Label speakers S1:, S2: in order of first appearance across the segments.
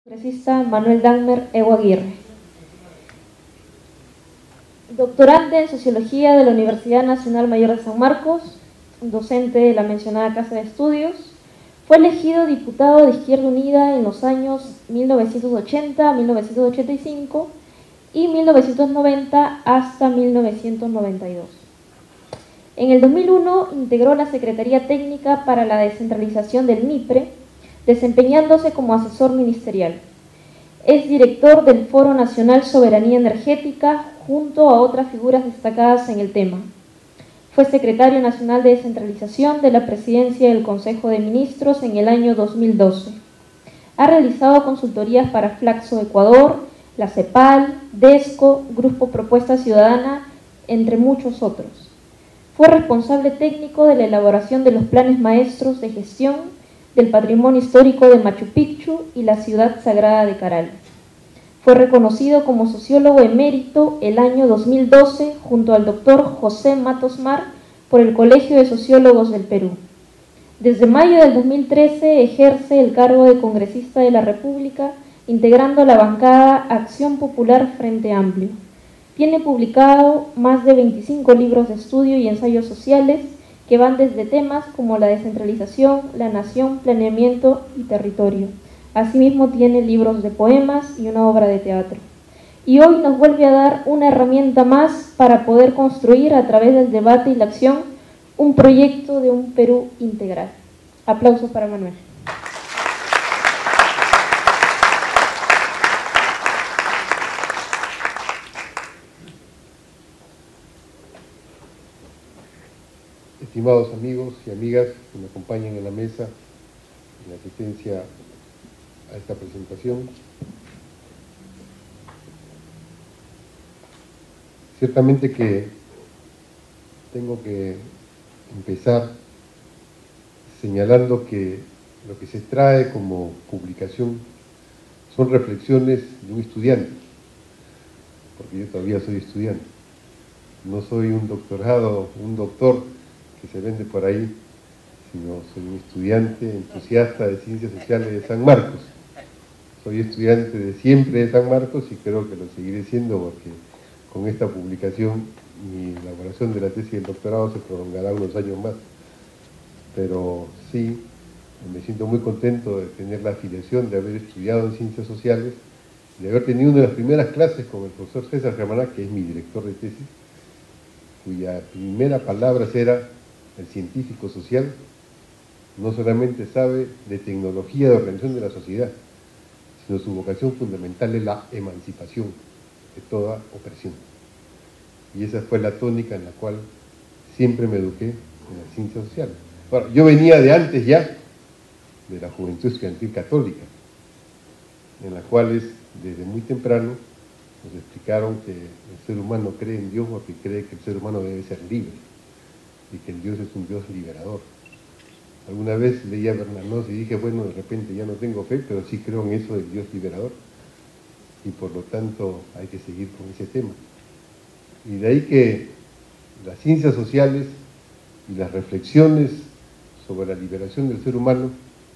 S1: Congresista Manuel Dagmer Evo Aguirre. Doctorante en Sociología de la Universidad Nacional Mayor de San Marcos, docente de la mencionada Casa de Estudios, fue elegido diputado de Izquierda Unida en los años 1980, 1985 y 1990 hasta 1992. En el 2001 integró la Secretaría Técnica para la Descentralización del MIPRE, desempeñándose como asesor ministerial. Es director del Foro Nacional Soberanía Energética, junto a otras figuras destacadas en el tema. Fue secretario nacional de Descentralización de la Presidencia del Consejo de Ministros en el año 2012. Ha realizado consultorías para Flaxo Ecuador, la CEPAL, DESCO, Grupo Propuesta Ciudadana, entre muchos otros. Fue responsable técnico de la elaboración de los planes maestros de gestión del patrimonio histórico de Machu Picchu y la ciudad sagrada de Caral. Fue reconocido como sociólogo emérito el año 2012 junto al doctor José Matos Mar por el Colegio de Sociólogos del Perú. Desde mayo del 2013 ejerce el cargo de congresista de la República, integrando la bancada Acción Popular Frente Amplio. Tiene publicado más de 25 libros de estudio y ensayos sociales que van desde temas como la descentralización, la nación, planeamiento y territorio. Asimismo tiene libros de poemas y una obra de teatro. Y hoy nos vuelve a dar una herramienta más para poder construir a través del debate y la acción un proyecto de un Perú integral. Aplausos para Manuel.
S2: Estimados amigos y amigas que me acompañan en la mesa en asistencia a esta presentación, ciertamente que tengo que empezar señalando que lo que se trae como publicación son reflexiones de un estudiante, porque yo todavía soy estudiante, no soy un doctorado, un doctor que se vende por ahí, sino soy un estudiante entusiasta de Ciencias Sociales de San Marcos. Soy estudiante de siempre de San Marcos y creo que lo seguiré siendo porque con esta publicación mi elaboración de la tesis del doctorado se prolongará unos años más. Pero sí, me siento muy contento de tener la afiliación de haber estudiado en Ciencias Sociales, de haber tenido una de las primeras clases con el profesor César Germán, que es mi director de tesis, cuya primera palabra era: el científico social no solamente sabe de tecnología de organización de la sociedad, sino su vocación fundamental es la emancipación de toda opresión. Y esa fue la tónica en la cual siempre me eduqué en las ciencias sociales. Bueno, yo venía de antes ya, de la Juventud Estudiantil Católica, en la cual desde muy temprano nos explicaron que el ser humano cree en Dios porque cree que el ser humano debe ser libre y que el Dios es un Dios liberador. Alguna vez leía a Bernanos y dije, bueno, de repente ya no tengo fe, pero sí creo en eso del Dios liberador y por lo tanto hay que seguir con ese tema. Y de ahí que las ciencias sociales y las reflexiones sobre la liberación del ser humano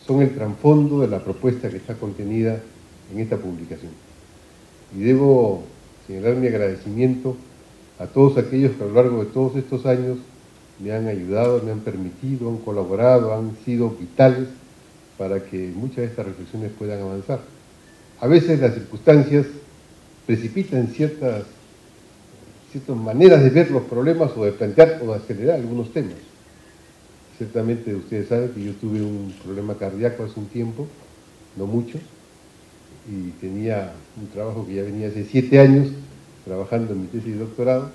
S2: son el trasfondo de la propuesta que está contenida en esta publicación. Y debo señalar mi agradecimiento a todos aquellos que a lo largo de todos estos años me han ayudado, me han permitido, han colaborado, han sido vitales para que muchas de estas reflexiones puedan avanzar. A veces las circunstancias precipitan ciertas maneras de ver los problemas o de plantear o de acelerar algunos temas. Ciertamente ustedes saben que yo tuve un problema cardíaco hace un tiempo, no mucho, y tenía un trabajo que ya venía hace 7 años trabajando en mi tesis de doctorado,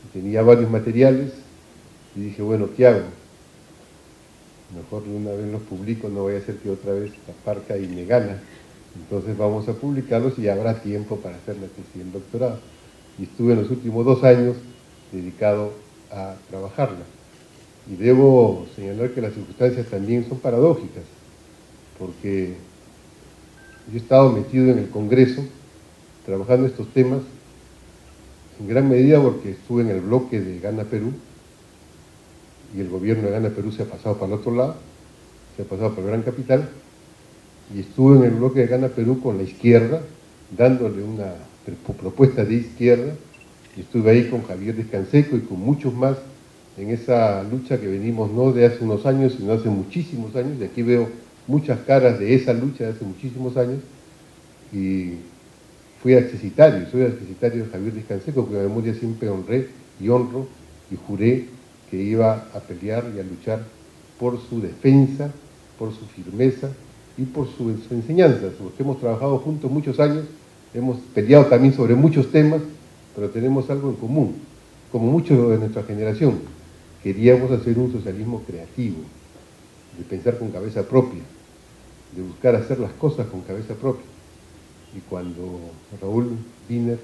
S2: y tenía varios materiales, y dije, bueno, ¿qué hago? Mejor de una vez los publico, no voy a hacer que otra vez la parca y me gana. Entonces vamos a publicarlos y habrá tiempo para hacer la tesis del doctorado. Y estuve en los últimos 2 años dedicado a trabajarla. Y debo señalar que las circunstancias también son paradójicas, porque yo he estado metido en el Congreso trabajando estos temas, en gran medida porque estuve en el bloque de Gana Perú, y el gobierno de Gana Perú se ha pasado para el otro lado, se ha pasado por Gran Capital, y estuve en el bloque de Gana Perú con la izquierda, dándole una propuesta de izquierda, y estuve ahí con Javier Descanseco y con muchos más en esa lucha que venimos no de hace unos años, sino hace muchísimos años, y aquí veo muchas caras de esa lucha de hace muchísimos años, y fui accesitario, soy accesitario de Javier Descanseco, que en memoria siempre honré y honro y juré que iba a pelear y a luchar por su defensa, por su firmeza y por su enseñanza, porque hemos trabajado juntos muchos años, hemos peleado también sobre muchos temas, pero tenemos algo en común, como muchos de nuestra generación, queríamos hacer un socialismo creativo, de pensar con cabeza propia, de buscar hacer las cosas con cabeza propia. Y cuando Raúl Wiener,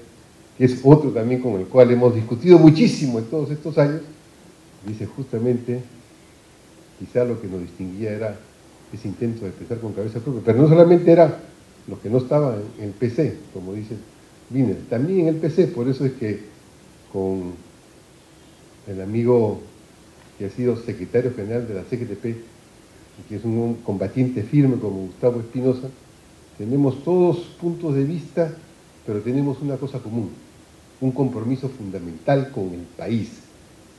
S2: que es otro también con el cual hemos discutido muchísimo en todos estos años, dice justamente, quizá lo que nos distinguía era ese intento de pensar con cabeza propia, pero no solamente era lo que no estaba en el PC, como dice Wiener, también en el PC, por eso es que con el amigo que ha sido secretario general de la CGTP, y que es un combatiente firme como Gustavo Espinosa, tenemos todos puntos de vista, pero tenemos una cosa común, un compromiso fundamental con el país,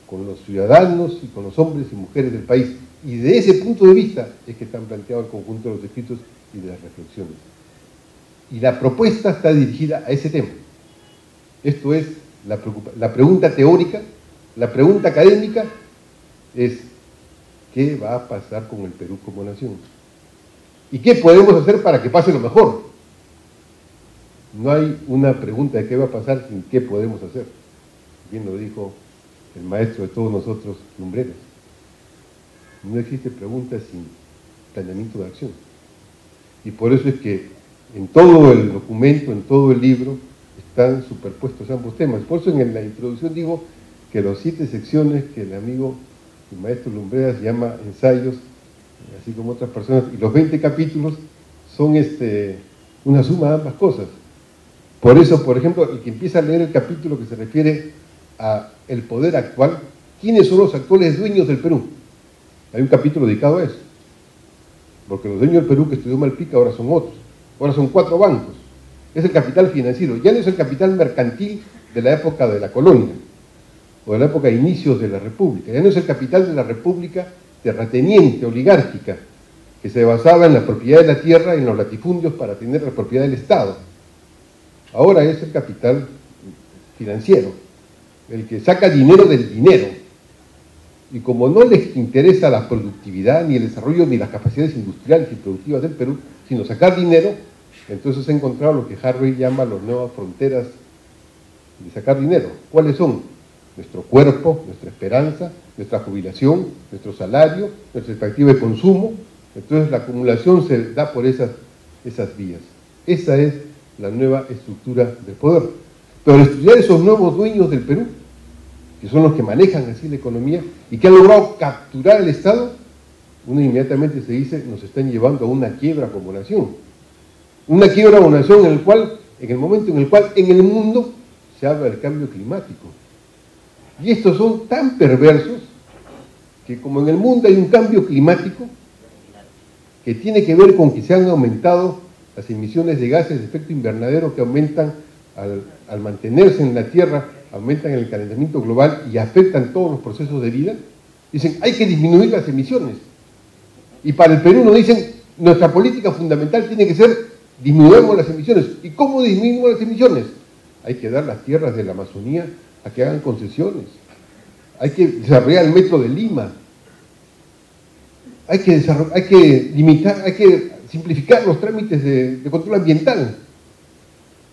S2: con los ciudadanos y con los hombres y mujeres del país. Y de ese punto de vista es que están planteados el conjunto de los escritos y de las reflexiones. Y la propuesta está dirigida a ese tema. Esto es la pregunta teórica, la pregunta académica es ¿qué va a pasar con el Perú como nación? ¿Y qué podemos hacer para que pase lo mejor? No hay una pregunta de qué va a pasar sin qué podemos hacer. Bien lo dijo el maestro de todos nosotros, Lumbreras. No existe pregunta sin planeamiento de acción. Y por eso es que en todo el documento, en todo el libro, están superpuestos ambos temas. Por eso en la introducción digo que las 7 secciones que el amigo y maestro Lumbreras llama ensayos, así como otras personas, y los 20 capítulos son una suma de ambas cosas. Por eso, por ejemplo, el que empieza a leer el capítulo que se refiere a el poder actual, ¿quiénes son los actuales dueños del Perú? Hay un capítulo dedicado a eso, porque los dueños del Perú que estudió Malpica ahora son otros, ahora son 4 bancos, es el capital financiero, ya no es el capital mercantil de la época de la colonia, o de la época de inicios de la República, ya no es el capital de la República terrateniente, oligárquica, que se basaba en la propiedad de la tierra y en los latifundios para tener la propiedad del Estado. Ahora es el capital financiero, el que saca dinero del dinero. Y como no les interesa la productividad, ni el desarrollo, ni las capacidades industriales y productivas del Perú, sino sacar dinero, entonces he encontrado lo que Harvey llama las nuevas fronteras de sacar dinero. ¿Cuáles son? Nuestro cuerpo, nuestra esperanza, nuestra jubilación, nuestro salario, nuestra expectativa de consumo. Entonces la acumulación se da por esas vías. Esa es la nueva estructura del poder. Pero al estudiar esos nuevos dueños del Perú, que son los que manejan así la economía y que han logrado capturar el Estado, uno inmediatamente se dice, nos están llevando a una quiebra como nación. Una quiebra como nación en el momento en el cual en el mundo se habla del cambio climático. Y estos son tan perversos que como en el mundo hay un cambio climático que tiene que ver con que se han aumentado las emisiones de gases de efecto invernadero que aumentan al mantenerse en la Tierra, aumentan el calentamiento global y afectan todos los procesos de vida, dicen hay que disminuir las emisiones. Y para el Perú nos dicen nuestra política fundamental tiene que ser disminuyamos las emisiones. ¿Y cómo disminuimos las emisiones? Hay que dar las tierras de la Amazonía a que hagan concesiones, hay que desarrollar el metro de Lima, hay que limitar, hay que simplificar los trámites de control ambiental.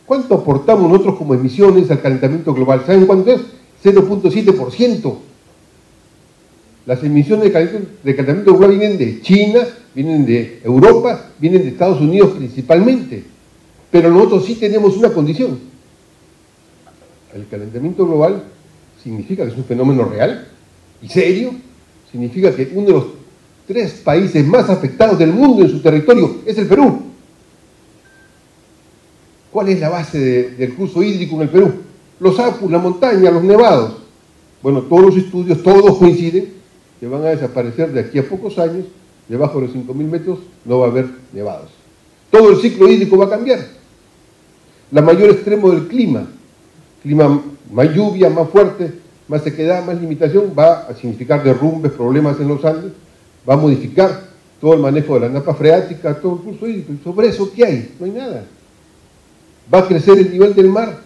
S2: ¿Cuánto aportamos nosotros como emisiones al calentamiento global? ¿Saben cuánto es? 0.7%. Las emisiones de calentamiento global vienen de China, vienen de Europa, vienen de Estados Unidos principalmente. Pero nosotros sí tenemos una condición. El calentamiento global significa que es un fenómeno real y serio, significa que uno de los 3 países más afectados del mundo en su territorio es el Perú. ¿Cuál es la base del curso hídrico en el Perú? Los apus, la montaña, los nevados. Bueno, todos los estudios, todos coinciden que van a desaparecer de aquí a pocos años, debajo de los 5.000 metros no va a haber nevados. todo el ciclo hídrico va a cambiar. La mayor extremo del clima, más lluvia, más fuerte, más sequedad, más limitación, va a significar derrumbes, problemas en los Andes, va a modificar todo el manejo de la napa freática, todo el curso hídrico. ¿Y sobre eso qué hay? No hay nada. Va a crecer el nivel del mar,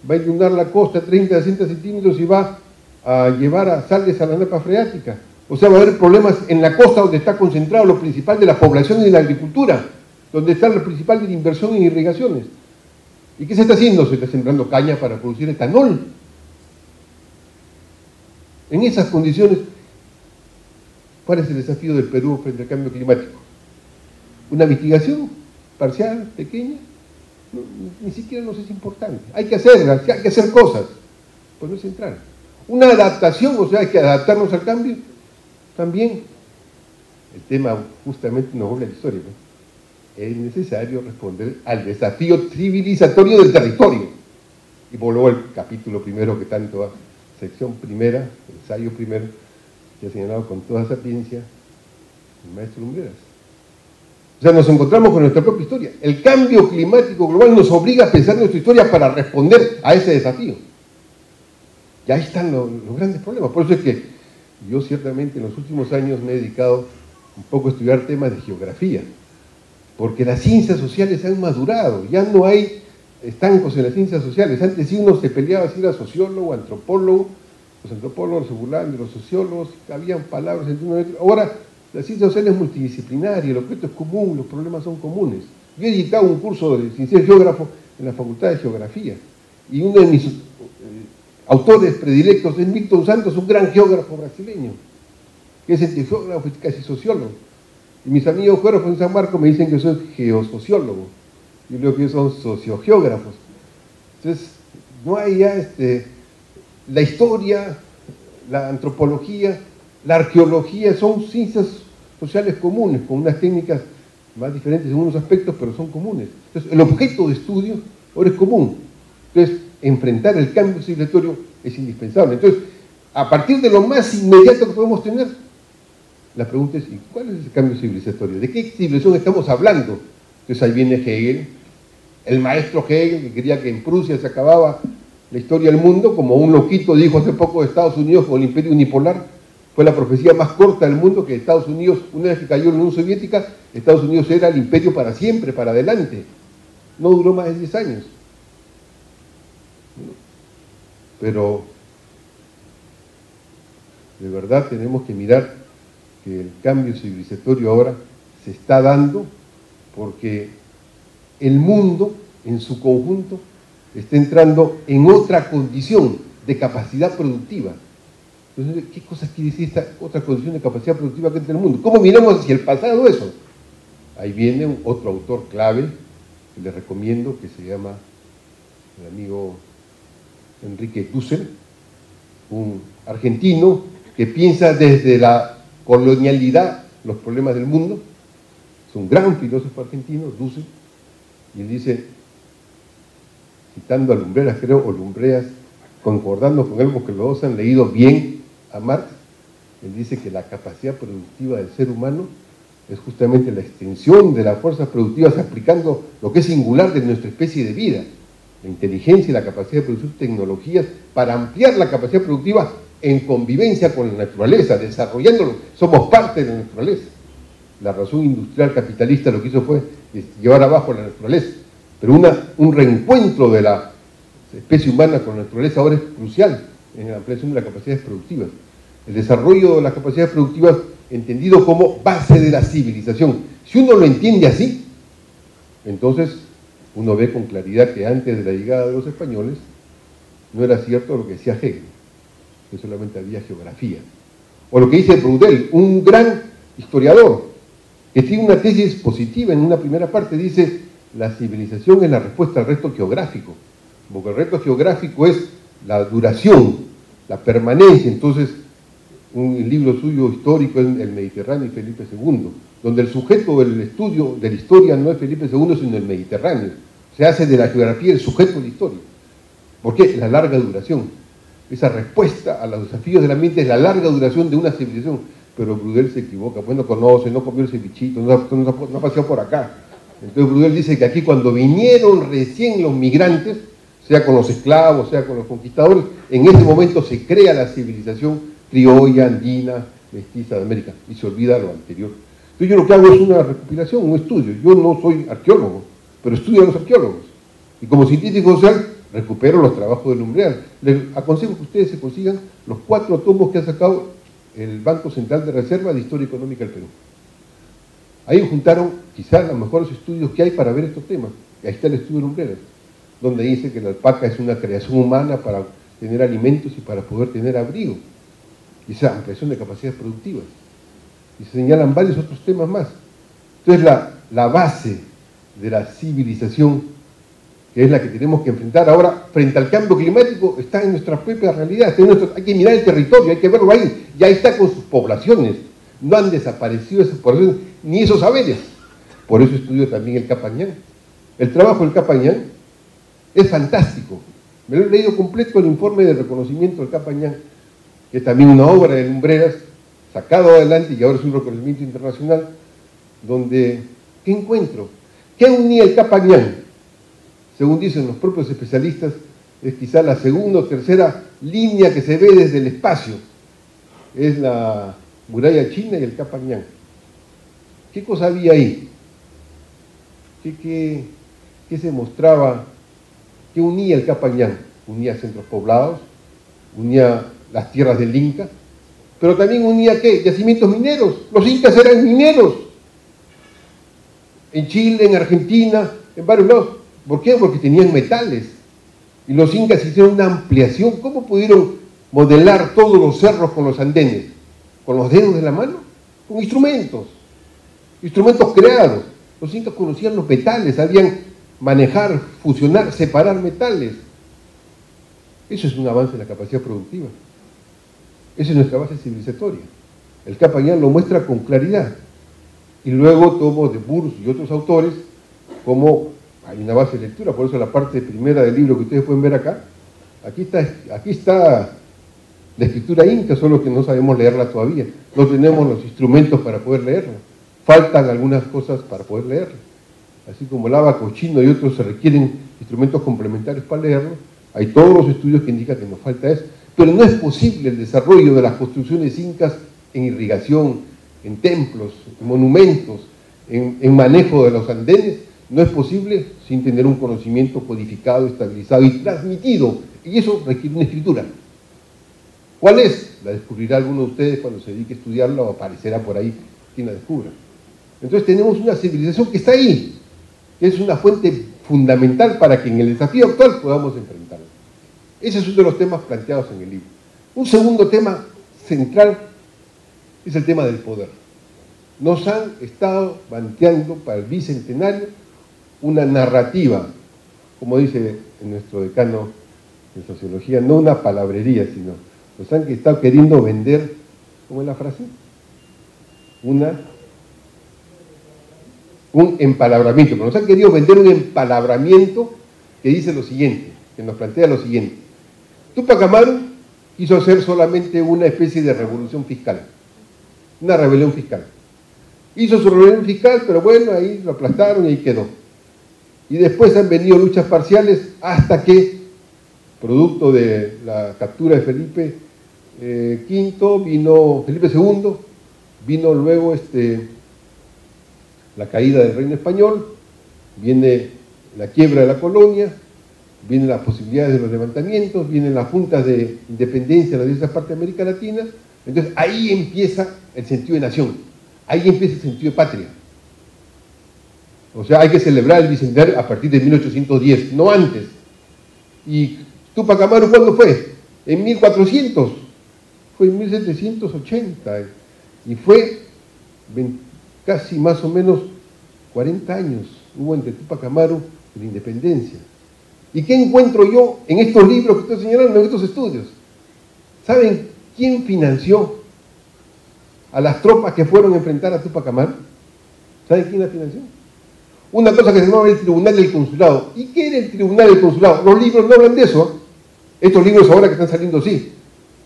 S2: va a inundar la costa 30 a 60 centímetros y va a llevar a sales a la napa freática. O sea, va a haber problemas en la costa donde está concentrado lo principal de la población y de la agricultura, donde está lo principal de la inversión en irrigaciones. ¿Y qué se está haciendo? Se está sembrando caña para producir etanol. En esas condiciones, ¿cuál es el desafío del Perú frente al cambio climático? ¿Una mitigación parcial, pequeña? No, ni siquiera nos es importante. Hay que hacerlas, hay que hacer cosas, pues no es central. Una adaptación, o sea, hay que adaptarnos al cambio, también. El tema justamente nos vuelve a la historia, ¿no? Es necesario responder al desafío civilizatorio del territorio. Y volvió al capítulo primero que tanto, sección primera, ensayo primero, que ha señalado con toda sapiencia el maestro Lumbreras. O sea, nos encontramos con nuestra propia historia. El cambio climático global nos obliga a pensar nuestra historia para responder a ese desafío. Y ahí están los grandes problemas. Por eso es que yo ciertamente en los últimos años me he dedicado un poco a estudiar temas de geografía, porque las ciencias sociales han madurado, ya no hay estancos en las ciencias sociales. Antes sí uno se peleaba si era sociólogo, antropólogo, los antropólogos se burlaban de los sociólogos, habían palabras entre uno y otro. Ahora la ciencia social es multidisciplinaria, el objeto es común, los problemas son comunes. Yo he dictado un curso de ciencia geógrafo en la Facultad de Geografía, y uno de mis autores predilectos es Milton Santos, un gran geógrafo brasileño, que es el geógrafo y casi sociólogo. Y mis amigos geógrafos en San Marcos me dicen que soy geosociólogo. Yo creo que ellos son sociogeógrafos. Entonces, no hay ya la historia, la antropología, la arqueología, son ciencias sociales comunes, con unas técnicas más diferentes en unos aspectos, pero son comunes. Entonces, el objeto de estudio ahora es común. Entonces, enfrentar el cambio civilizatorio es indispensable. Entonces, a partir de lo más inmediato que podemos tener, la pregunta es, ¿y cuál es ese cambio civilizatorio? ¿De qué civilización estamos hablando? Entonces ahí viene Hegel, el maestro Hegel, que quería que en Prusia se acababa la historia del mundo, como un loquito dijo hace poco de Estados Unidos con el imperio unipolar. Fue la profecía más corta del mundo, que Estados Unidos, una vez que cayó en la Unión Soviética, Estados Unidos era el imperio para siempre, para adelante. No duró más de 10 años. Pero de verdad tenemos que mirar que el cambio civilizatorio ahora se está dando porque el mundo en su conjunto está entrando en otra condición de capacidad productiva. Entonces, ¿qué cosa quiere decir esta otra condición de capacidad productiva que entra en el mundo? ¿Cómo miramos hacia el pasado eso? Ahí viene otro autor clave que les recomiendo, que se llama el amigo Enrique Dussel, un argentino que piensa desde la colonialidad los problemas del mundo. Es un gran filósofo argentino, Dussel, y él dice, citando a Lumbreras, creo, o Lumbreras, concordando con él porque los dos han leído bien a Marx, él dice que la capacidad productiva del ser humano es justamente la extensión de las fuerzas productivas aplicando lo que es singular de nuestra especie de vida, la inteligencia y la capacidad de producir tecnologías para ampliar la capacidad productiva en convivencia con la naturaleza, desarrollándolo. Somos parte de la naturaleza. La razón industrial capitalista lo que hizo fue llevar abajo la naturaleza, pero un reencuentro de la especie humana con la naturaleza ahora es crucial en la ampliación de las capacidades productivas. El desarrollo de las capacidades productivas entendido como base de la civilización. Si uno lo entiende así, entonces uno ve con claridad que antes de la llegada de los españoles no era cierto lo que decía Hegel, que solamente había geografía. O lo que dice Braudel, un gran historiador, que tiene una tesis positiva en una primera parte, dice, la civilización es la respuesta al reto geográfico, porque el reto geográfico es la duración, la permanencia. Entonces, un libro suyo histórico es El Mediterráneo y Felipe II, donde el sujeto del estudio de la historia no es Felipe II, sino el Mediterráneo. Se hace de la geografía el sujeto de la historia. ¿Por qué? La larga duración. Esa respuesta a los desafíos de la mente es la larga duración de una civilización. Pero Braudel se equivoca, pues no conoce, no comió ese bichito, no ha paseado por acá. Entonces Brudel dice que aquí cuando vinieron recién los migrantes, sea con los esclavos, sea con los conquistadores, en ese momento se crea la civilización criolla, andina, mestiza de América, y se olvida lo anterior. Entonces yo lo que hago es una recopilación, un estudio. Yo no soy arqueólogo, pero estudio a los arqueólogos. Y como científico social, recupero los trabajos del Umbreal. Les aconsejo que ustedes se consigan los 4 tomos que ha sacado el Banco Central de Reserva de Historia Económica del Perú. Ahí juntaron quizás los mejores estudios que hay para ver estos temas. Y ahí está el estudio del Umbreal, donde dice que la alpaca es una creación humana para tener alimentos y para poder tener abrigo. Y esa ampliación de capacidades productivas. Y se señalan varios otros temas más. Entonces la base de la civilización, que es la que tenemos que enfrentar ahora frente al cambio climático, está en nuestra propia realidad. Hay que mirar el territorio, hay que verlo ahí. Y ahí está con sus poblaciones. No han desaparecido esas poblaciones, ni esos saberes. Por eso estudio también el Capañán. El trabajo del Capañán es fantástico. Me lo he leído completo el informe de reconocimiento del Capañán, que es también una obra de Lumbreras, sacado adelante y ahora es un reconocimiento internacional, donde, ¿qué encuentro? ¿Qué unía el Capañán? Según dicen los propios especialistas, es quizá la segunda o tercera línea que se ve desde el espacio. Es la muralla china y el Capañán. ¿Qué cosa había ahí? ¿Qué se mostraba? ¿Qué unía el Capañán? Unía centros poblados, unía las tierras del Inca, pero también unía ¿qué? Yacimientos mineros. Los incas eran mineros. En Chile, en Argentina, en varios lados. ¿Por qué? Porque tenían metales. Y los incas hicieron una ampliación. ¿Cómo pudieron modelar todos los cerros con los andenes? ¿Con los dedos de la mano? Con instrumentos. Instrumentos creados. Los incas conocían los metales, sabían manejar, fusionar, separar metales. Eso es un avance en la capacidad productiva. Esa es nuestra base civilizatoria. El Capañán lo muestra con claridad. Y luego tomo de Burs y otros autores, como hay una base de lectura, por eso la parte primera del libro que ustedes pueden ver acá, aquí está la escritura inca, solo que no sabemos leerla todavía. No tenemos los instrumentos para poder leerla. Faltan algunas cosas para poder leerla. Así como el ábaco chino y otros se requieren instrumentos complementarios para leerlo, hay todos los estudios que indican que nos falta eso. Pero no es posible el desarrollo de las construcciones incas en irrigación, en templos, en monumentos, en manejo de los andenes, no es posible sin tener un conocimiento codificado, estabilizado y transmitido. Y eso requiere una escritura. ¿Cuál es? La descubrirá alguno de ustedes cuando se dedique a estudiarla o aparecerá por ahí quien la descubra. Entonces tenemos una civilización que está ahí, que es una fuente fundamental para que en el desafío actual podamos enfrentarlo. Ese es uno de los temas planteados en el libro. Un segundo tema central es el tema del poder. Nos han estado planteando para el bicentenario una narrativa, como dice nuestro decano de sociología, no una palabrería, sino nos han estado queriendo vender, ¿cómo es la frase? Un empalabramiento, pero nos han querido vender un empalabramiento que dice lo siguiente, que nos plantea lo siguiente. Túpac Amaru quiso hacer solamente una especie de revolución fiscal, una rebelión fiscal. Hizo su rebelión fiscal, pero bueno, ahí lo aplastaron y ahí quedó. Y después han venido luchas parciales hasta que, producto de la captura de Felipe V, vino Felipe II, vino luego la caída del reino español, viene la quiebra de la colonia, vienen las posibilidades de los levantamientos, vienen las juntas de independencia de las diversas partes de América Latina. Entonces ahí empieza el sentido de nación, ahí empieza el sentido de patria. O sea, hay que celebrar el bicentenario a partir de 1810, no antes. ¿Y Túpac Amaru cuándo fue? En 1400, fue en 1780, y fue casi más o menos 40 años hubo entre Túpac Amaru y la independencia. ¿Y qué encuentro yo en estos libros que estoy señalando, en estos estudios? ¿Saben quién financió a las tropas que fueron a enfrentar a Túpac Amaru? ¿Saben quién la financió? Una cosa que se llamaba el Tribunal del Consulado. ¿Y qué era el Tribunal del Consulado? Los libros no hablan de eso. Estos libros ahora que están saliendo sí,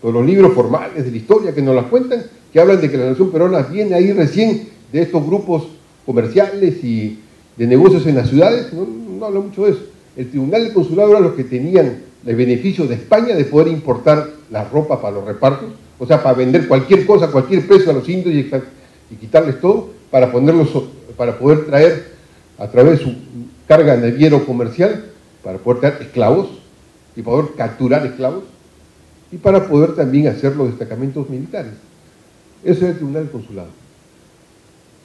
S2: pero los libros formales de la historia que nos las cuentan, que hablan de que la nación peruana viene ahí recién de estos grupos comerciales y de negocios en las ciudades, no habla mucho de eso. El Tribunal del Consulado era los que tenían el beneficio de España de poder importar la ropa para los repartos, o sea, para vender cualquier cosa a cualquier precio a los indios y quitarles todo, para poder traer a través de su carga naviero comercial, para poder traer esclavos y poder capturar esclavos y para poder también hacer los destacamentos militares. Eso era el Tribunal del Consulado.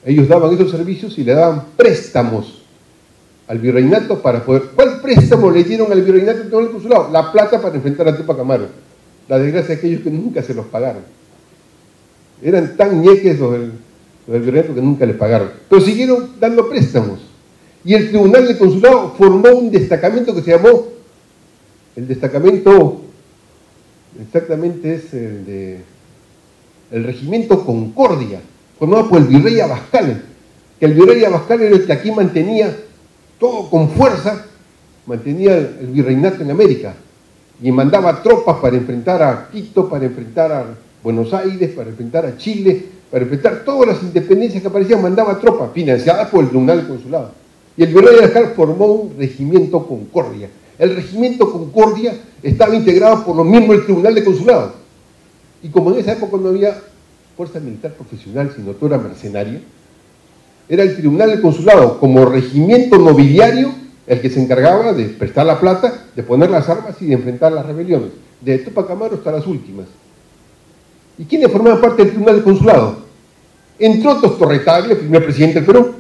S2: Ellos daban esos servicios y le daban préstamos al virreinato para poder... ¿Cuál préstamo le dieron al virreinato y al Tribunal del Consulado? La plata para enfrentar a Túpac Amaru. La desgracia de aquellos que nunca se los pagaron. Eran tan ñeques los del virreinato que nunca les pagaron. Pero siguieron dando préstamos. Y el Tribunal del Consulado formó un destacamento que se llamó, el destacamento, exactamente es el Regimiento Concordia, formado por el virrey Abascal, que el virrey Abascal era el que aquí mantenía todo con fuerza, mantenía el virreinato en América, y mandaba tropas para enfrentar a Quito, para enfrentar a Buenos Aires, para enfrentar a Chile, para enfrentar todas las independencias que aparecían, mandaba tropas financiadas por el Tribunal del Consulado. Y el virrey Abascal formó un Regimiento Concordia. El Regimiento Concordia estaba integrado por los miembros del Tribunal de Consulado. Y como en esa época no había fuerza militar profesional, sino toda mercenaria, era el Tribunal del Consulado como regimiento nobiliario el que se encargaba de prestar la plata, de poner las armas y de enfrentar las rebeliones, de Túpac Amaru hasta las últimas. ¿Y quiénes formaban parte del Tribunal del Consulado? Entre otros, Torre Tagle, primer presidente del Perú,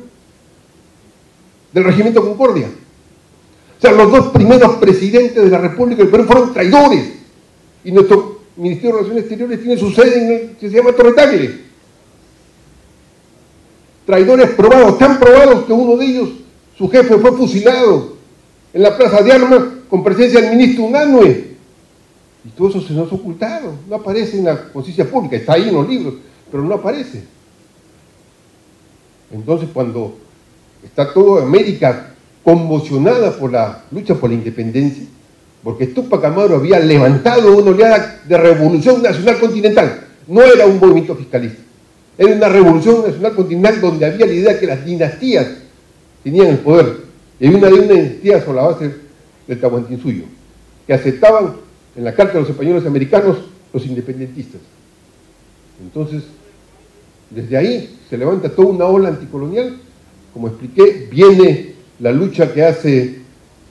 S2: del Regimiento Concordia. O sea, los dos primeros presidentes de la República del Perú fueron traidores. Y nuestro Ministerio de Relaciones Exteriores tiene su sede en el que se llama Torre Tagle. Traidores probados, tan probados que uno de ellos, su jefe, fue fusilado en la Plaza de Armas con presencia del ministro Unanue. Y todo eso se nos ha ocultado, no aparece en la conciencia pública, está ahí en los libros, pero no aparece. Entonces, cuando está toda América conmocionada por la lucha por la independencia, porque Túpac Amaru había levantado una oleada de revolución nacional continental, no era un movimiento fiscalista, era una revolución nacional continental donde había la idea que las dinastías tenían el poder, y había una dinastía sobre la base del Tahuantinsuyo, que aceptaban en la Carta de los Españoles Americanos los independentistas. Entonces, desde ahí se levanta toda una ola anticolonial. Como expliqué, viene la lucha que hace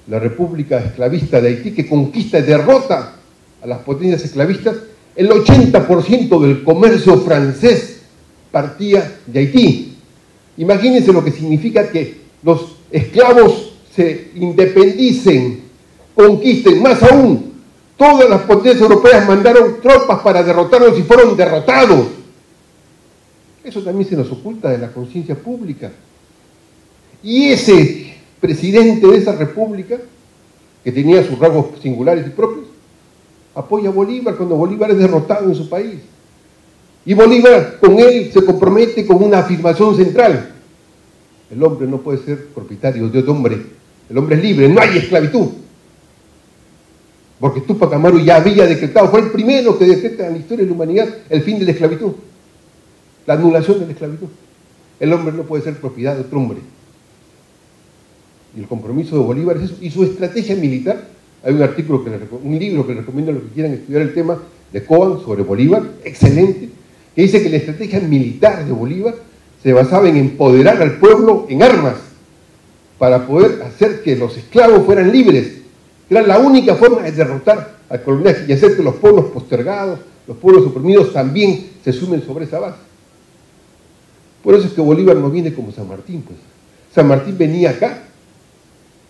S2: la República Esclavista de Haití, que conquista y derrota a las potencias esclavistas. El 80% del comercio francés partía de Haití. Imagínense lo que significa que los esclavos se independicen, conquisten. Más aún, todas las potencias europeas mandaron tropas para derrotarlos y fueron derrotados. Eso también se nos oculta de la conciencia pública. Y ese presidente de esa república, que tenía sus rasgos singulares y propios, apoya a Bolívar cuando Bolívar es derrotado en su país. Y Bolívar con él se compromete con una afirmación central: el hombre no puede ser propietario de otro hombre, el hombre es libre, no hay esclavitud. Porque Túpac Amaru ya había decretado, fue el primero que decreta en la historia de la humanidad el fin de la esclavitud, la anulación de la esclavitud. El hombre no puede ser propiedad de otro hombre. Y el compromiso de Bolívar es eso. Y su estrategia militar, hay un artículo, un libro que les recomiendo a los que quieran estudiar el tema, de Coan, sobre Bolívar, excelente, que dice que la estrategia militar de Bolívar se basaba en empoderar al pueblo en armas, para poder hacer que los esclavos fueran libres. Era la única forma de derrotar al coloniaje y hacer que los pueblos postergados, los pueblos oprimidos también se sumen sobre esa base. Por eso es que Bolívar no viene como San Martín, pues. San Martín venía acá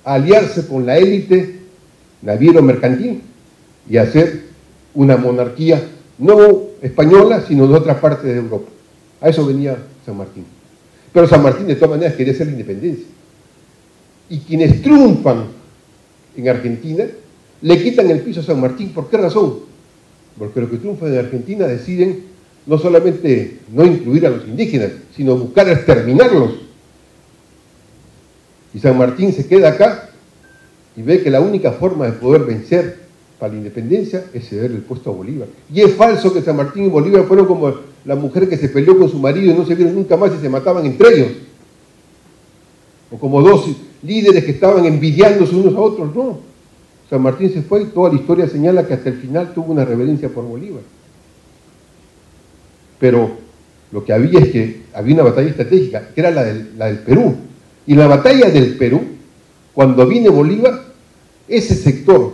S2: a aliarse con la élite naviero mercantil y a hacer una monarquía no española, sino de otra parte de Europa. A eso venía San Martín. Pero San Martín de todas maneras quería hacer la independencia. Y quienes triunfan en Argentina le quitan el piso a San Martín. ¿Por qué razón? Porque los que triunfan en Argentina deciden no solamente no incluir a los indígenas, sino buscar exterminarlos. Y San Martín se queda acá y ve que la única forma de poder vencer para la independencia es ceder el puesto a Bolívar. Y es falso que San Martín y Bolívar fueron como la mujer que se peleó con su marido y no se vieron nunca más y se mataban entre ellos. o como dos líderes que estaban envidiándose unos a otros, no. San Martín se fue y toda la historia señala que hasta el final tuvo una reverencia por Bolívar. Pero lo que había es que había una batalla estratégica, que era la del Perú. Y la batalla del Perú, cuando viene Bolívar, ese sector,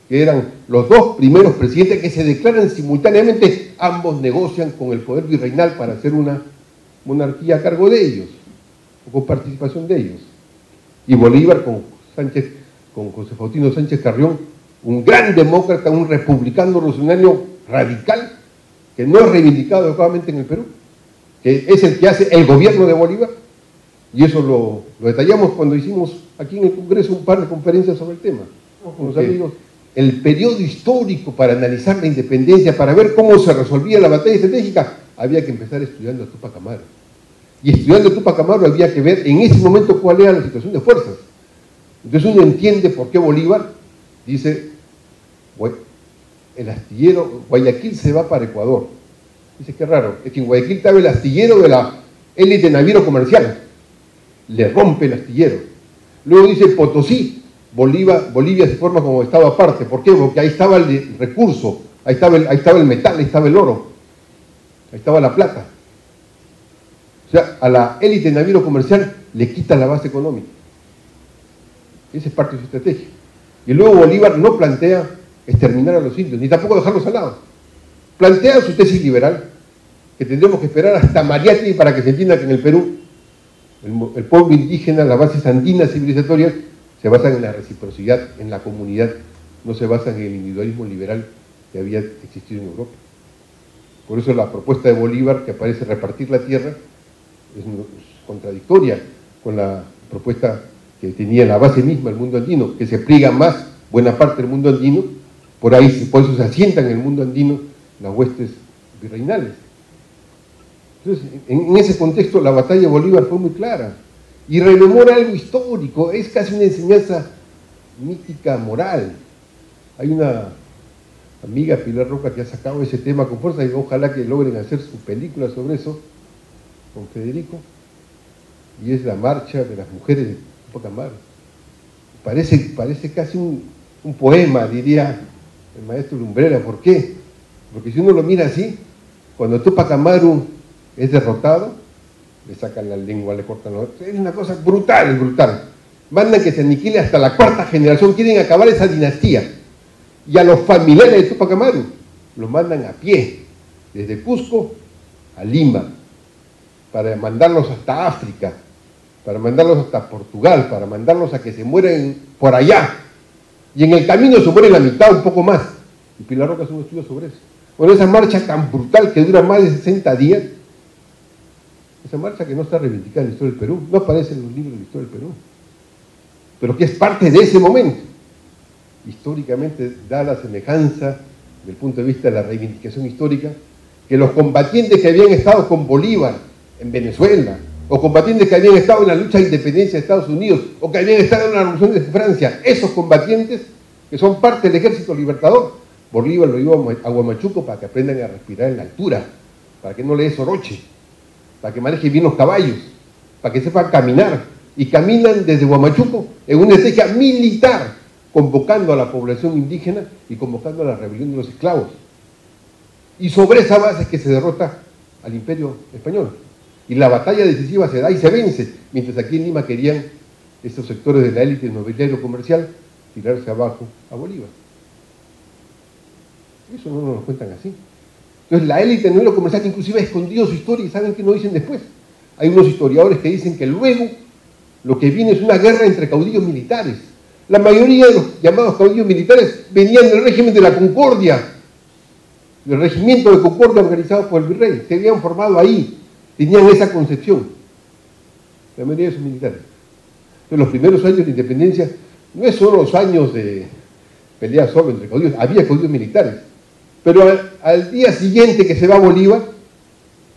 S2: que eran los dos primeros presidentes que se declaran simultáneamente, ambos negocian con el poder virreinal para hacer una monarquía a cargo de ellos, o con participación de ellos. Y Bolívar con José Faustino Sánchez Carrión, un gran demócrata, un republicano revolucionario radical, que no es reivindicado adecuadamente en el Perú, que es el que hace el gobierno de Bolívar, y eso lo detallamos cuando hicimos aquí en el Congreso un par de conferencias sobre el tema, con los amigos. El periodo histórico para analizar la independencia, para ver cómo se resolvía la batalla estratégica, había que empezar estudiando a Túpac Amaru. Y estudiando a Túpac Amaru había que ver en ese momento cuál era la situación de fuerzas. Entonces uno entiende por qué Bolívar dice, el astillero, Guayaquil se va para Ecuador. Dice, qué raro, es que en Guayaquil estaba el astillero de la élite naviero comercial. Le rompe el astillero. Luego dice Potosí, Bolivia se forma como estado aparte. ¿Por qué? Porque ahí estaba el recurso, ahí estaba el metal, ahí estaba el oro, ahí estaba la plata. O sea, a la élite naviero comercial le quita la base económica. Esa es parte de su estrategia. Y luego Bolívar no plantea exterminar a los indios, ni tampoco dejarlos al lado. Plantea su tesis liberal, que tendremos que esperar hasta Mariátegui para que se entienda que en el Perú el pueblo indígena, las bases andinas civilizatorias, se basan en la reciprocidad, en la comunidad, no se basan en el individualismo liberal que había existido en Europa. Por eso la propuesta de Bolívar, que aparece repartir la tierra, es contradictoria con la propuesta que tenía la base misma el mundo andino, que se pliega más buena parte del mundo andino, por eso se asientan en el mundo andino las huestes virreinales. Entonces, en ese contexto la batalla de Bolívar fue muy clara y rememora algo histórico, es casi una enseñanza mítica, moral. Hay una amiga, Pilar Roca, que ha sacado ese tema con fuerza y ojalá que logren hacer su película sobre eso con Federico, y es la marcha de las mujeres de Túpac Amaru. Parece casi un poema, diría el maestro Lumbrera. ¿Por qué? Porque si uno lo mira así, cuando Túpac Amaru es derrotado, le sacan la lengua, le cortan los... Es una cosa brutal, brutal. Mandan que se aniquile hasta la cuarta generación, quieren acabar esa dinastía. Y a los familiares de Túpac Amaru los mandan a pie, desde Cusco a Lima, para mandarlos hasta África, para mandarlos hasta Portugal, para mandarlos a que se mueren por allá. Y en el camino se muere la mitad, un poco más. Y Pilar Roca hace un estudio sobre eso. Bueno, esa marcha tan brutal que dura más de 60 días, esa marcha que no está reivindicada en la historia del Perú, no aparece en los libros de la historia del Perú, pero que es parte de ese momento. Históricamente da la semejanza, desde el punto de vista de la reivindicación histórica, que los combatientes que habían estado con Bolívar en Venezuela, o combatientes que habían estado en la lucha de independencia de Estados Unidos, o que habían estado en la revolución de Francia, esos combatientes que son parte del ejército libertador, Bolívar lo llevó a Huamachuco para que aprendan a respirar en la altura, para que no le dé soroche, para que manejen bien los caballos, para que sepan caminar, y caminan desde Huamachuco en una estrategia militar, convocando a la población indígena y convocando a la rebelión de los esclavos. Y sobre esa base es que se derrota al Imperio Español. Y la batalla decisiva se da y se vence, mientras aquí en Lima querían estos sectores de la élite nobiliario comercial tirarse abajo a Bolívar. Eso no nos lo cuentan así. Entonces la élite nobiliario comercial inclusive ha escondido su historia y ¿saben qué nos dicen después? Hay unos historiadores que dicen que luego lo que viene es una guerra entre caudillos militares. La mayoría de los llamados caudillos militares venían del régimen de la Concordia, del regimiento de Concordia organizado por el virrey, se habían formado ahí, tenían esa concepción, la mayoría de esos militares. Entonces los primeros años de independencia no es solo los años de pelea solo entre caudillos, había caudillos militares, pero al día siguiente que se va Bolívar,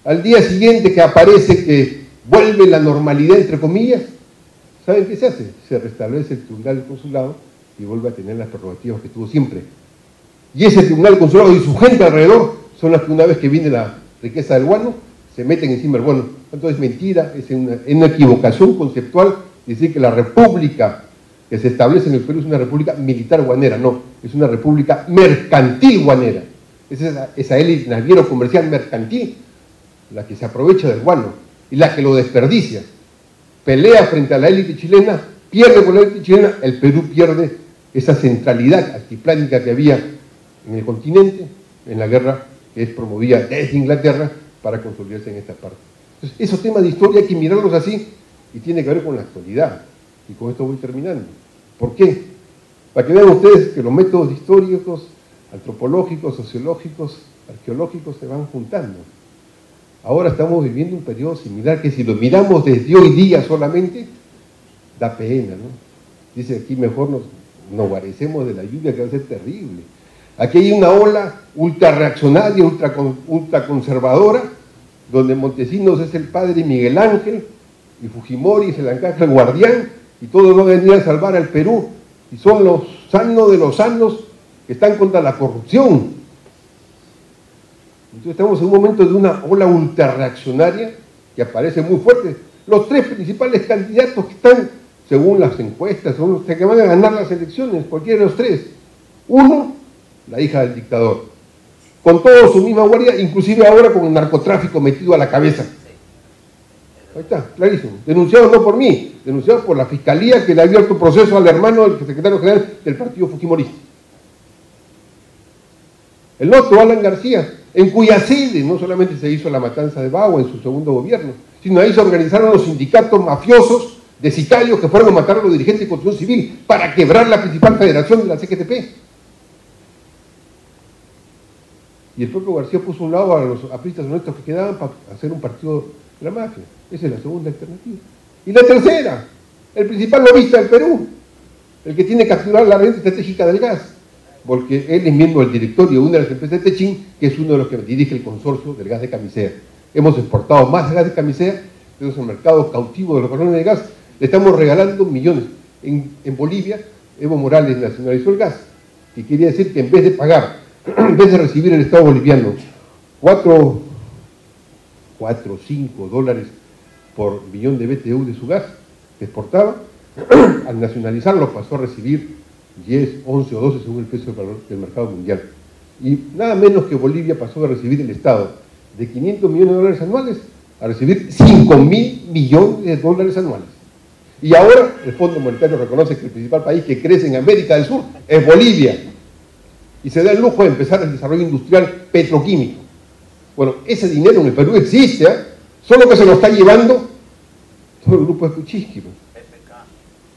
S2: al día siguiente que aparece que vuelve la normalidad entre comillas, ¿saben qué se hace? Se restablece el tribunal del consulado y vuelve a tener las prerrogativas que tuvo siempre. Y ese tribunal del consulado y su gente alrededor son las que una vez que viene la riqueza del guano, se meten encima del guano. Entonces es mentira, es una equivocación conceptual decir que la república que se establece en el Perú es una república militar guanera, no, es una república mercantil guanera. Es esa élite naviero comercial mercantil la que se aprovecha del guano y la que lo desperdicia. Pelea frente a la élite chilena, pierde con la élite chilena, el Perú pierde esa centralidad altiplánica que había en el continente, en la guerra que es promovida desde Inglaterra para consolidarse en esta parte. Entonces, esos temas de historia hay que mirarlos así y tiene que ver con la actualidad. Y con esto voy terminando. ¿Por qué? Para que vean ustedes que los métodos históricos, antropológicos, sociológicos, arqueológicos se van juntando. Ahora estamos viviendo un periodo similar que si lo miramos desde hoy día solamente, da pena, ¿no? Dice aquí mejor nos guarecemos de la lluvia que va a ser terrible. Aquí hay una ola ultra reaccionaria, ultra conservadora, donde Montesinos es el padre Miguel Ángel y Fujimori es el ángel guardián y todos no venían a salvar al Perú y son los sanos de los sanos que están contra la corrupción. Entonces estamos en un momento de una ola ultra reaccionaria que aparece muy fuerte. Los tres principales candidatos que están, según las encuestas, son los que van a ganar las elecciones, cualquiera de los tres. Uno, la hija del dictador, con todo su misma guardia, inclusive ahora con el narcotráfico metido a la cabeza. Ahí está, clarísimo. Denunciado no por mí, denunciado por la fiscalía que le ha abierto proceso al hermano del secretario general del partido fujimorista. El otro, Alan García, en cuya sede no solamente se hizo la matanza de Bagua en su segundo gobierno, sino ahí se organizaron los sindicatos mafiosos de sicarios que fueron a matar a los dirigentes de construcción civil para quebrar la principal federación de la CGTP. Y el propio García puso a un lado a los apristas honestos que quedaban para hacer un partido de la mafia. Esa es la segunda alternativa. Y la tercera, el principal lobista del Perú, el que tiene que capturar la renta estratégica del gas, porque él es miembro del directorio de una de las empresas de Techín, que es uno de los que dirige el consorcio del gas de Camisea. Hemos exportado más gas de Camisea, tenemos el mercado cautivo de los colones de gas, le estamos regalando millones. En Bolivia, Evo Morales nacionalizó el gas, que quería decir que en vez de pagar, en vez de recibir el Estado boliviano 4 o 5 dólares por millón de BTU de su gas que exportaba, al nacionalizarlo pasó a recibir 10, 11 o 12 según el precio del mercado mundial. Y nada menos que Bolivia pasó de recibir el Estado de 500 millones de dólares anuales a recibir 5.000 millones de dólares anuales. Y ahora el Fondo Monetario reconoce que el principal país que crece en América del Sur es Bolivia. Y se da el lujo de empezar el desarrollo industrial petroquímico. Bueno, ese dinero en el Perú existe, solo que se lo está llevando todo el grupo de Kuczynski.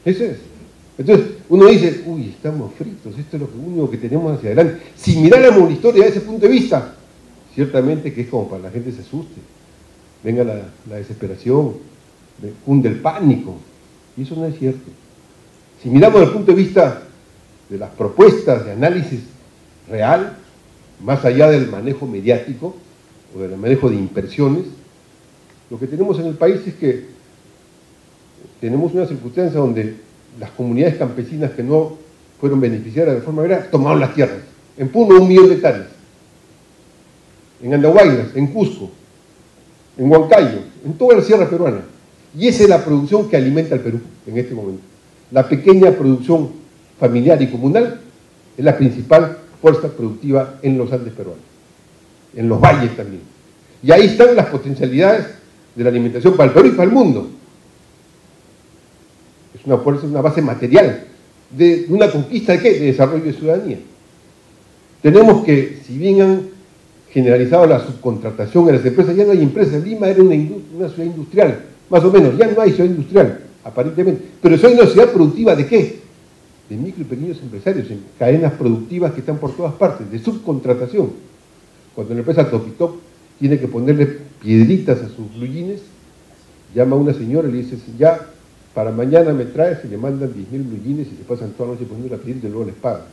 S2: Eso es. Entonces, uno dice, uy, estamos fritos, esto es lo único que tenemos hacia adelante. Si miráramos la historia desde ese punto de vista, ciertamente que es como para que la gente se asuste. Venga la desesperación, cunde el pánico. Y eso no es cierto. Si miramos desde el punto de vista de las propuestas de análisis real, más allá del manejo mediático o del manejo de impresiones, lo que tenemos en el país es que tenemos una circunstancia donde las comunidades campesinas que no fueron beneficiarias de forma agraria tomaron las tierras. En Puno, 1 millón de hectáreas. En Andahuaylas, en Cusco, en Huancayo, en toda la sierra peruana. Y esa es la producción que alimenta al Perú en este momento. La pequeña producción familiar y comunal es la principal fuerza productiva en los Andes peruanos, en los valles también. Y ahí están las potencialidades de la alimentación para el Perú y para el mundo. Es una fuerza, una base material de una conquista ¿de qué? De desarrollo de ciudadanía. Tenemos que, si bien han generalizado la subcontratación en las empresas, ya no hay empresas. Lima era una ciudad industrial, más o menos, ya no hay ciudad industrial, aparentemente. Pero soy una ciudad productiva ¿de qué? De micro y pequeños empresarios, en cadenas productivas que están por todas partes, de subcontratación. Cuando la empresa Topitop tiene que ponerle piedritas a sus blue llama a una señora y le dice, ya, para mañana me traes y le mandan 10.000 blue y se pasan toda la noche poniendo la piedrita y luego les pagan.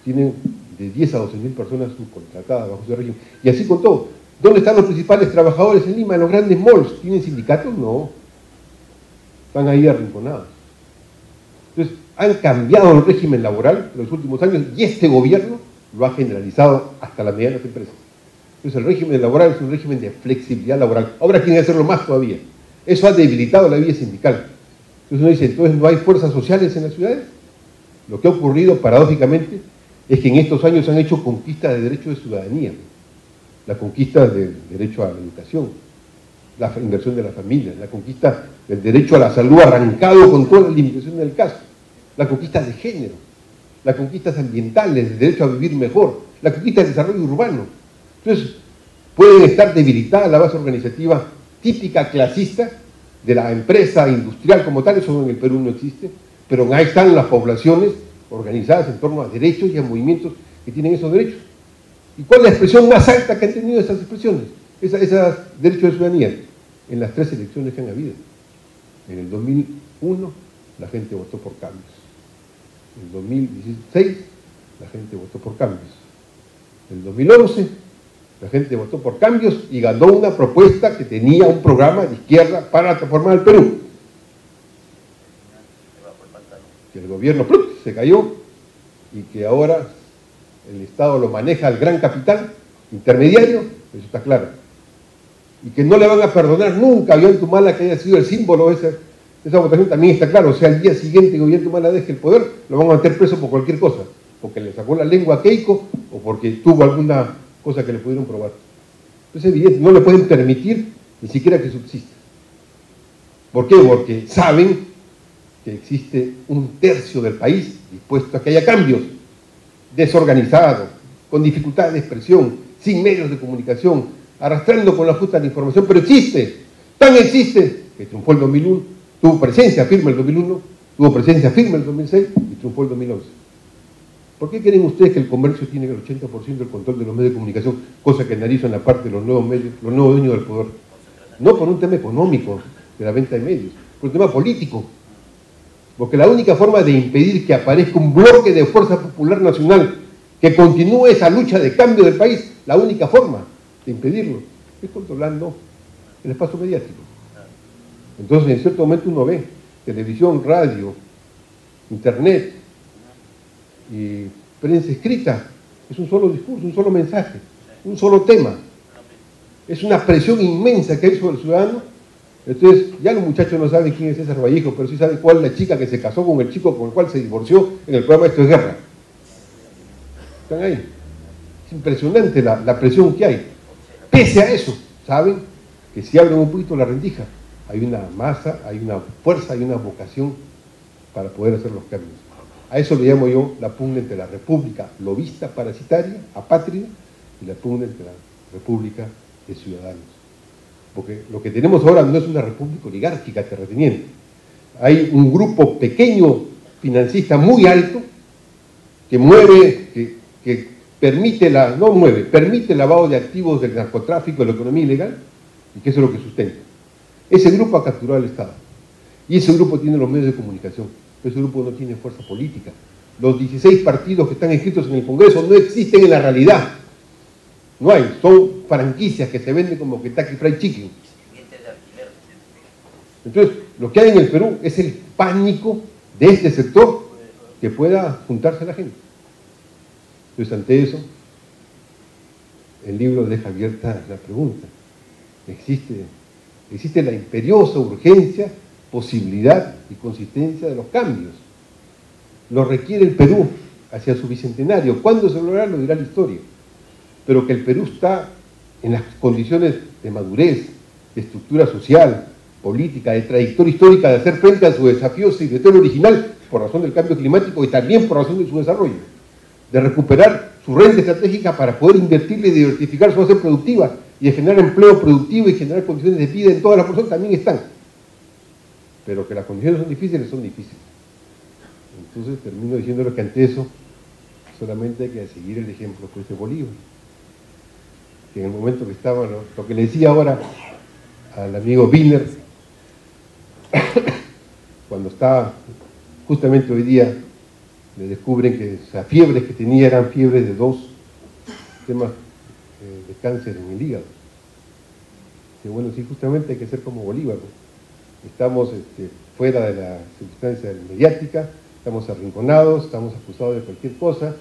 S2: Tienen de 10 a 12.000 personas subcontratadas bajo ese régimen. Y así con todo. ¿Dónde están los principales trabajadores en Lima? En los grandes malls. ¿Tienen sindicatos? No. Están ahí arrinconados. Entonces, han cambiado el régimen laboral en los últimos años y este gobierno lo ha generalizado hasta las medianas empresas. Entonces, el régimen laboral es un régimen de flexibilidad laboral. Ahora quieren hacerlo más todavía. Eso ha debilitado la vía sindical. Entonces uno dice, entonces no hay fuerzas sociales en las ciudades. Lo que ha ocurrido, paradójicamente, es que en estos años se han hecho conquistas de derechos de ciudadanía, la conquista del derecho a la educación, la inversión de la familia, la conquista del derecho a la salud arrancado con todas las limitaciones del caso, la conquista de género, las conquistas ambientales, el derecho a vivir mejor, la conquista del desarrollo urbano. Entonces, pueden estar debilitada la base organizativa típica clasista de la empresa industrial como tal, eso en el Perú no existe, pero ahí están las poblaciones organizadas en torno a derechos y a movimientos que tienen esos derechos. ¿Y cuál es la expresión más alta que han tenido esas expresiones? Esos derechos de ciudadanía, en las 3 elecciones que han habido. En el 2001 la gente votó por cambios. En el 2016 la gente votó por cambios. En el 2011 la gente votó por cambios y ganó una propuesta que tenía un programa de izquierda para transformar el Perú. Que el gobierno se cayó y que ahora el Estado lo maneja el gran capital intermediario, eso está claro. Y que no le van a perdonar nunca a Ollantumala que haya sido el símbolo de esa votación, también está claro. O sea, al día siguiente que Ollantumala deje el poder, lo van a meter preso por cualquier cosa, porque le sacó la lengua a Keiko o porque tuvo alguna cosa que le pudieron probar. Entonces, evidente, no le pueden permitir ni siquiera que subsista. ¿Por qué? Porque saben que existe un tercio del país dispuesto a que haya cambios, desorganizado, con dificultad de expresión, sin medios de comunicación, arrastrando con la justa la información, pero existe, tan existe, que triunfó el 2001, tuvo presencia firme el 2001, tuvo presencia firme el 2006 y triunfó el 2011. ¿Por qué creen ustedes que el comercio tiene el 80% del control de los medios de comunicación, cosa que analizan la parte de los nuevos medios, los nuevos dueños del poder? No por un tema económico, de la venta de medios, por un tema político. Porque la única forma de impedir que aparezca un bloque de fuerza popular nacional que continúe esa lucha de cambio del país, la única forma de impedirlo es controlando el espacio mediático. Entonces, en cierto momento uno ve televisión, radio, internet y prensa escrita, es un solo discurso, un solo mensaje, un solo tema. Es una presión inmensa que hay sobre el ciudadano. Entonces, ya los muchachos no saben quién es César Vallejo, pero sí saben cuál es la chica que se casó con el chico con el cual se divorció en el programa Esto es Guerra. Están ahí. Es impresionante la presión que hay. Pese a eso, saben que si abren un poquito la rendija, hay una masa, hay una fuerza, hay una vocación para poder hacer los cambios. A eso le llamo yo la pugna entre la república lobista, parasitaria, apátrida, y la pugna entre la república de ciudadanos. Porque lo que tenemos ahora no es una república oligárquica terrateniente. Hay un grupo pequeño, financista muy alto, que mueve, que permite permite el lavado de activos del narcotráfico, de la economía ilegal, y que eso es lo que sustenta. Ese grupo ha capturado al Estado. Y ese grupo tiene los medios de comunicación. Ese grupo no tiene fuerza política. Los 16 partidos que están inscritos en el Congreso no existen en la realidad. No hay, son franquicias que se venden como Kentucky Fried Chicken. Entonces, lo que hay en el Perú es el pánico de este sector que pueda juntarse a la gente. Entonces, ante eso, el libro deja abierta la pregunta. ¿Existe la imperiosa urgencia, posibilidad y consistencia de los cambios? Lo requiere el Perú hacia su bicentenario. ¿Cuándo se logrará? Lo dirá la historia. Pero que el Perú está en las condiciones de madurez, de estructura social, política, de trayectoria histórica, de hacer frente a su desafío civilizario original por razón del cambio climático y también por razón de su desarrollo, de recuperar su renta estratégica para poder invertirle y diversificar su base productiva y de generar empleo productivo y generar condiciones de vida en todas las personas también están. Pero que las condiciones son difíciles. Entonces termino diciéndole que ante eso solamente hay que seguir el ejemplo que de Bolívar, que en el momento que estaba, lo que le decía ahora al amigo Wiener, cuando estaba, justamente hoy día, le descubren que esas fiebres que tenía eran fiebres de 2 temas de cáncer en el hígado. Que bueno, sí, justamente hay que ser como Bolívar, ¿no? Estamos fuera de la circunstancia mediática, estamos arrinconados, estamos acusados de cualquier cosa,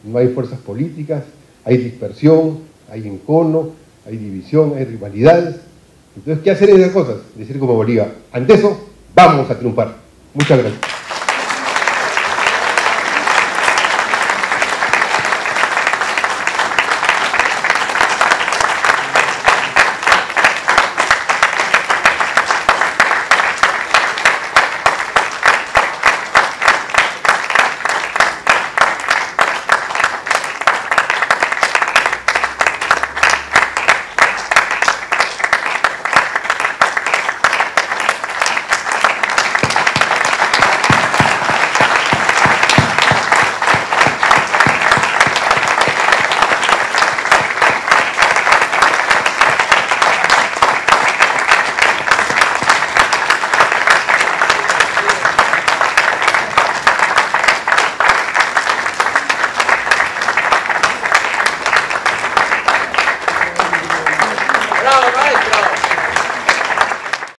S2: no hay fuerzas políticas, hay dispersión, hay encono, hay división, hay rivalidades. Entonces, ¿qué hacer en esas cosas? Decir como Bolívar, ante eso, vamos a triunfar. Muchas gracias.